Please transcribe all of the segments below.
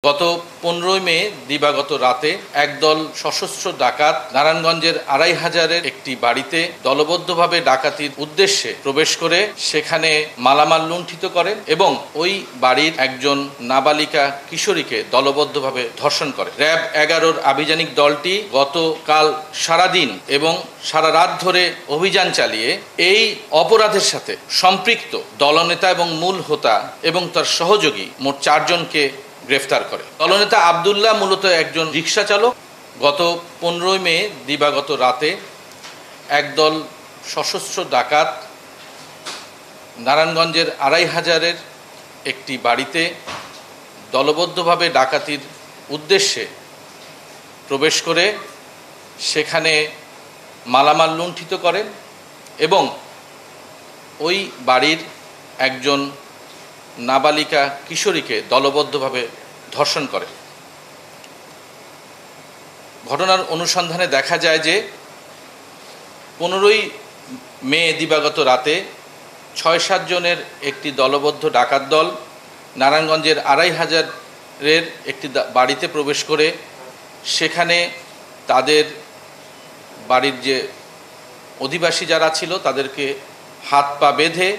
গত 15 মে দিবাগত রাতে একদল সশস্ত্র ডাকাত নারায়ণগঞ্জের 2500-এর একটি বাড়িতে দলবদ্ধভাবে ডাকাতির উদ্দেশ্যে প্রবেশ করে সেখানে মালামাল লুণ্ঠিত করে এবং ওই বাড়ির একজন নাবালিকা কিশোরীকে দলবদ্ধভাবে ধর্ষণ করে। র্যাব 11-র আভিযানিক দলটি গতকাল সারাদিন এবং সারা রাত ধরে অভিযান চালিয়ে এই অপরাধের সাথে সম্পৃক্ত দলনেতা এবং মূল হোতা এবং তার সহযোগী মোট 4 জনকে গ্রেফতার করে। দলনেতা আব্দুল্লাহ মূলত একজন রিক্সা চালক। গত 15 মে দিবাগত রাতে একদল সশস্ত্র ডাকাত নারায়ণগঞ্জের 2500-এর একটি বাড়িতে দলবদ্ধভাবে ডাকাতির উদ্দেশ্যে প্রবেশ করে সেখানে মালামাল লুণ্ঠিত করে এবং ওই বাড়ির একজন নাবালিকা কিশোরীকে দলবদ্ধভাবে ধর্ষণ করে। ঘটনার অনুসন্ধানে দেখা যায় যে 15 মে দিবাগত রাতে 6-7 জনের একটি দলবদ্ধ ডাকাত দল নারায়ণগঞ্জের 2500-এর একটি বাড়িতে প্রবেশ করে সেখানে তাদের বাড়ির যে অধিবাসী যারা ছিল তাদেরকে হাত পা বেঁধে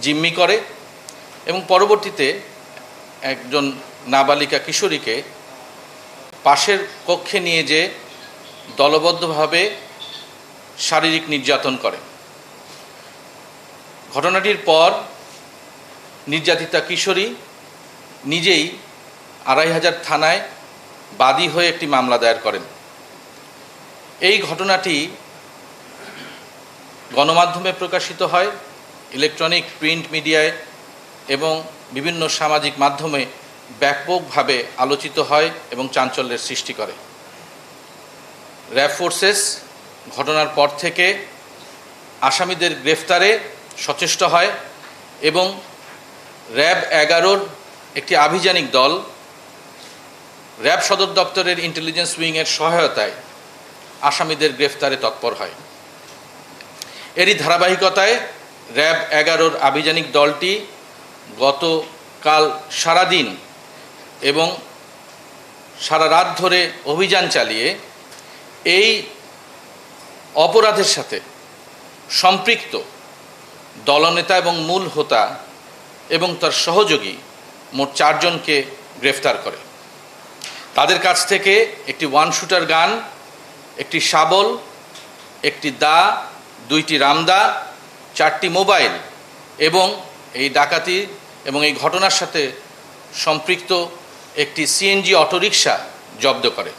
জিম্মি করে এবং পরবর্তীতে একজন নাবালিকা কিশোরীকে পাশের কক্ষে নিয়ে যেয়ে দলবদ্ধভাবে শারীরিক নির্যাতন করে। ঘটনাটির পর নির্যাতিতা কিশোরী নিজেই 2500 থানায় বাদী হয়ে একটি মামলা দায়ের করেন। এই ঘটনাটি গণমাধ্যমে প্রকাশিত হয়, ইলেকট্রনিক প্রিন্ট মিডিয়ায় এবং বিভিন্ন সামাজিক মাধ্যমে ব্যাপকভাবে আলোচিত হয় এবং চাঞ্চল্যের সৃষ্টি করে। র্যাব ফোর্সেস ঘটনার পর থেকে আসামিদের গ্রেফতারে সচেষ্ট হয় এবং র্যাব 11-র একটি আভিযানিক দল র্যাব সদর দপ্তরের ইন্টেলিজেন্স উইংয়ের সহায়তায় আসামিদের গ্রেফতারে তৎপর হয়। এরই ধারাবাহিকতায় র্যাব 11-র আভিযানিক দলটি গতকাল সারাদিন এবং সারা রাত ধরে অভিযান চালিয়ে এই অপরাধের সাথে সম্পৃক্ত দলনেতা এবং মূল হোতা এবং তার সহযোগী মোট 4 জনকে গ্রেফতার করে। তাদের কাছ থেকে একটি 1 শুটার গান, একটি শাবল, একটি দা, 2টি রামদা, 4টি মোবাইল এবং এই ডাকাতি এবং এই ঘটনার সাথে সম্পৃক্ত একটি সিএনজি অটোরিকশা জব্দ করে।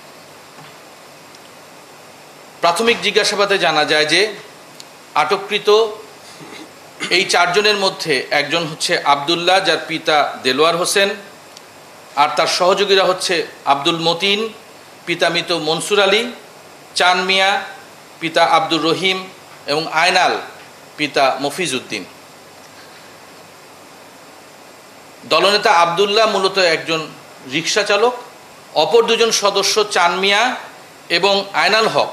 প্রাথমিক জিজ্ঞাসাবাদে জানা যায় যে আটককৃত এই 4 জনের মধ্যে একজন হচ্ছে আব্দুল্লাহ, যার পিতা দেলোয়ার হোসেন, আর তার সহযোগীরা হচ্ছে আব্দুল মতিন, পিতা মৃত মনসুর আলী, চান মিয়া, পিতা আব্দুর রহিম এবং আয়নাল, পিতা মফিজ উদ্দিন। দলনেতা আব্দুল্লাহ মূলত একজন রিক্সা চালক। অপর 2 জন সদস্য চান মিয়া এবং আয়নাল হক,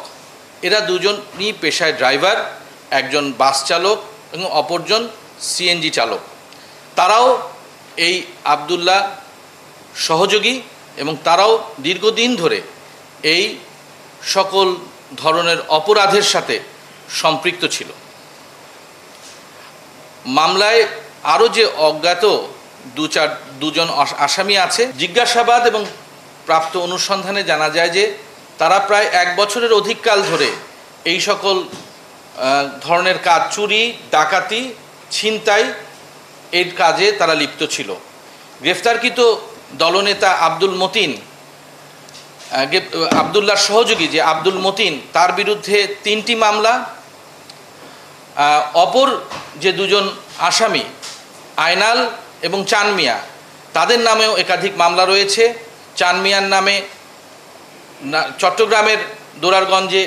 এরা 2 জনই পেশায় ড্রাইভার, একজন বাস চালক এবং অপরজন সিএনজি চালক। তারাও এই আব্দুল্লাহ সহযোগী এবং তারাও দীর্ঘদিন ধরে এই সকল ধরনের অপরাধের সাথে সম্পৃক্ত ছিল। মামলায় আরও যে অজ্ঞাত 2 জন আসামি আছে, জিজ্ঞাসাবাদ এবং প্রাপ্ত অনুসন্ধানে জানা যায় যে তারা প্রায় 1 বছরের অধিককাল ধরে এই সকল ধরনের কাজ, চুরি, ডাকাতি, ছিনতাই, এর কাজে তারা লিপ্ত ছিল। গ্রেফতারকৃত দলনেতা আব্দুল মতিন, আব্দুল্লাহর সহযোগী যে আব্দুল মতিন, তার বিরুদ্ধে 3টি মামলা। অপর যে 2 জন আসামি আয়নাল এবং চান মিয়া, তাদের নামেও একাধিক মামলা রয়েছে। চান মিয়ার নামে চট্টগ্রামের দোরারগঞ্জে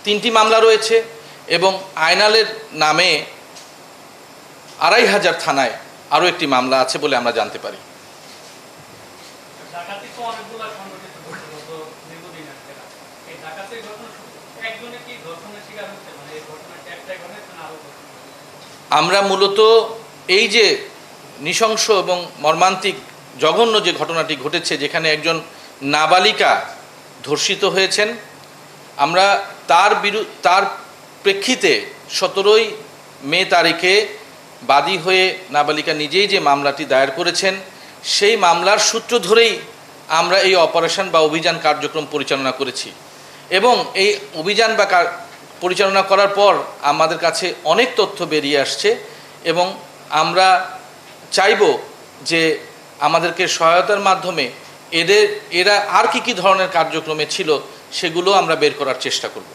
3টি মামলা রয়েছে এবং আয়নালের নামে 2500 থানায় আরও একটি মামলা আছে বলে আমরা জানতে পারি। আমরা মূলত এই যে নৃশংস এবং মর্মান্তিক জঘন্য যে ঘটনাটি ঘটেছে, যেখানে একজন নাবালিকা ধর্ষিত হয়েছেন, আমরা তার প্রেক্ষিতে 17 মে তারিখে বাদী হয়ে নাবালিকা নিজেই যে মামলাটি দায়ের করেছেন, সেই মামলার সূত্র ধরেই আমরা এই অপারেশন বা অভিযান কার্যক্রম পরিচালনা করেছি। এবং এই অভিযান বা পরিচালনা করার পর আমাদের কাছে অনেক তথ্য বেরিয়ে আসছে, এবং আমরা চাইব যে আমাদেরকে সহায়তার মাধ্যমে এরা আর কি ধরনের কার্যক্রমে ছিল সেগুলো আমরা বের করার চেষ্টা করব।